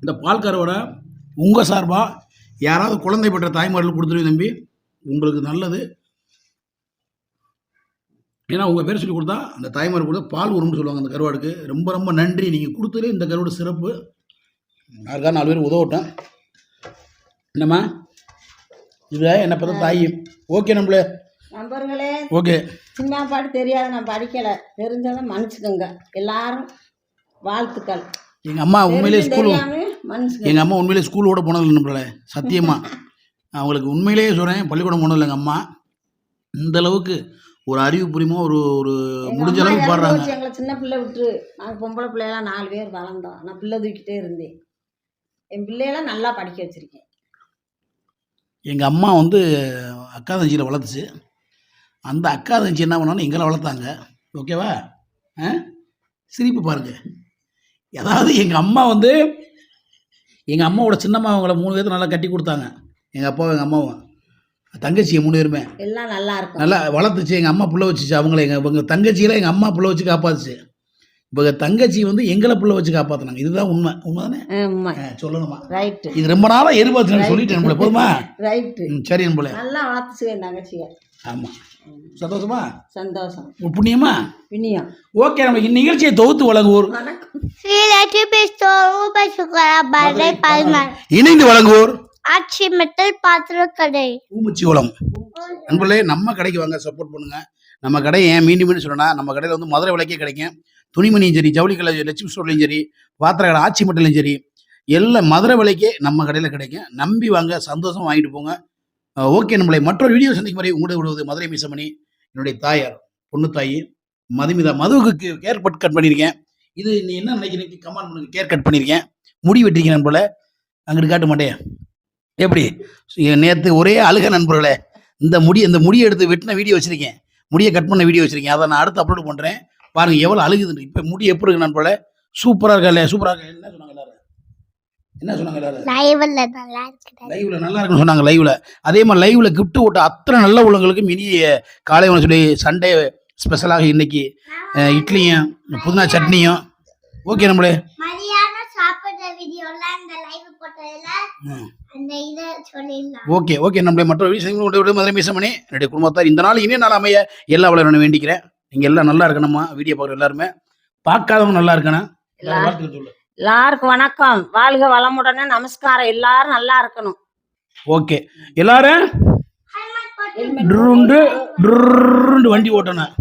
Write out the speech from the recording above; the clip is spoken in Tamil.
இந்த பால் கருவடை உங்கள் சார்பாக யாராவது குழந்தை பெற்ற தாய்மார்கள் கொடுத்துருவீங்க தம்பி, உங்களுக்கு நல்லது. ஏன்னா உங்கள் பேர் சொல்லி கொடுத்தா அந்த தாய்மார் கொடுத்தா பால் வரும்னு சொல்லுவாங்க. அந்த கருவாடுக்கு ரொம்ப ரொம்ப நன்றி. நீங்கள் கொடுத்ததே இந்த கருவாடு சிறப்பு. யாருக்கா 4 பேர் உதவட்டேன். என்னம்மா இது என்னை பார்த்தா தாய். ஓகே நம்மளே நண்பர்களே, ஓகே. சின்ன பாட்டு தெரியாது, நான் படிக்கலை, தெரிஞ்சதை மன்னிச்சுக்கோங்க. எல்லாரும் வாழ்த்துக்கள். எங்கள் அம்மா உண்மையிலே ஸ்கூலோட போனதில்லை நம்மள, சத்தியமாக. அவங்களுக்கு உண்மையிலேயே சொல்கிறேன், பள்ளிக்கூடம் போனதில்லை. எங்கள் அம்மா இந்த அளவுக்கு ஒரு அறிவு புரியுமோ ஒரு முடிஞ்ச அளவுக்கு பாடுறாங்க. எங்களை சின்ன பிள்ளை விட்டு நாங்கள் பொம்பளை பிள்ளையெல்லாம் 4 பேர் வளர்ந்தோம். நான் பிள்ளை தூக்கிட்டே இருந்தேன். என் பிள்ளையெல்லாம் நல்லா படிக்க வச்சுருக்கேன். எங்கள் அம்மா அக்கா தங்கச்சியில் வளர்த்துச்சு. அந்த அக்கா தங்கச்சி என்ன பண்ணாலும் எங்களை வளர்த்தாங்க. ஓகேவா? சிரிப்பு பாருங்கள். அதாவது எங்கள் அம்மாவோட சின்னம்மா அவங்கள 3 பேர்த்து நல்லா கட்டி கொடுத்தாங்க. எங்கள் அப்பாவும் எங்கள் அம்மாவும் தங்கச்சியை 3 பேருமே எல்லாம் நல்லா வளர்த்துச்சு. எங்கள் அம்மா புள்ள வச்சுச்சு. அவங்கள எங்கள் தங்கச்சியில் எங்கள் அம்மா புள்ள வச்சு காப்பாத்துச்சு. இப்போ தங்கச்சி எங்களை புள்ள வச்சு காப்பாற்றினாங்க. இதுதான் உண்மை. உண்மைதானே? சொல்லணுமா? ரைட்டு. இது ரொம்ப நாளாக எதிர்பார்த்து சொல்லிட்டேன் நம்மள. போதுமா? ரைட்டு. சரி நம்மள நல்லா வளர்த்துச்சு என் தங்கச்சியை. ஆமாம். சந்தோஷமா? சந்தோஷம். புண்ணியமா? புண்ணியம். ஓகே, நம்ம இந்நிகழ்ச்சியை தொகுத்து வழங்குவோர் இணைந்து வழங்குவோர் ஆச்சி மெட்டல் பாத்திரக்கடை பூமுச்சிகுளம். நண்பர்களே, நம்ம கடைக்கு வாங்க, சப்போர்ட் பண்ணுங்க. நம்ம கடை ஏன் மீண்டும் சொல்லணும்னா, நம்ம கடையில் மதுரை விலைக்கே கிடைக்கும். துணிமணியும் சரி, ஜவுளி கடை, லட்சுமி ஸ்டோர்லையும் சரி, பாத்திர கடை, ஆச்சி மெட்டலையும் சரி, எல்லாம் மதுரை விலைக்கே நம்ம கடையில் கிடைக்கும். நம்பி வாங்க, சந்தோஷம் வாங்கிட்டு போங்க. ஓகே நம்மளை மற்றொரு வீடியோ சந்திக்கும் வரை உங்களோட விடுவது மதுரை மீசமணி. என்னுடைய தாயார், பொண்ணு தாயி மதுமிதா. மதுவுக்கு கேர் கட் பண்ணியிருக்கேன். இது நீ என்ன நினைக்கிறீங்க கமெண்ட் பண்ணுங்க. கேர் கட் பண்ணியிருக்கேன், முடி வெட்டிருக்கேன் நண்பர்களே. அங்கிட்டு காட்ட மாட்டேன். எப்படி நேற்று ஒரே அழுக நண்பர்களே. இந்த முடியை எடுத்து வெட்டின வீடியோ வச்சுருக்கேன், முடியை கட் பண்ண வீடியோ வச்சுருக்கேன். அதை நான் அடுத்து அப்லோட் பண்ணுறேன். பாருங்கள் எவ்வளோ அழுகுதுன்னு. இப்போ முடி எப்படி இருக்கு நண்பர்களே? சூப்பராக இருக்கா இல்லையா? சூப்பராக இருக்கா? என்ன சொன்னாங்க எல்லாரும்? லைவ்ல நல்லா இருக்குன்னு சொன்னாங்க. லைவ்ல அதே மாதிரி லைவ்ல கிஃப்ட் ஓட்ட அத்தனை நல்ல உள்ளவங்களுக்கு இனிய காலை உணவு சொல்லி சண்டே ஸ்பெஷலாக இன்னைக்கு இட்லியும் புதினா சட்னியும். ஓகே நம்மளே ஓகே ஓகே நம்மளே மற்ற மதுரை மீசமணி. என்னுடைய குடும்பத்தார் இந்த நாள் இனிய நாள் அமைய எல்லா வளர வேண்டிக்கிறேன். நீங்க எல்லாம் நல்லா இருக்கணுமா? வீடியோ பார்க்குற எல்லாருமே, பார்க்காதவங்க நல்லா இருக்கணும். எல்லாருக்கும் வணக்கம், வாழ்க வளமுடனே, நமஸ்காரம். எல்லாரும் நல்லா இருக்கணும். ஓகே, எல்லாரும் வண்டி ஓட்டணும்.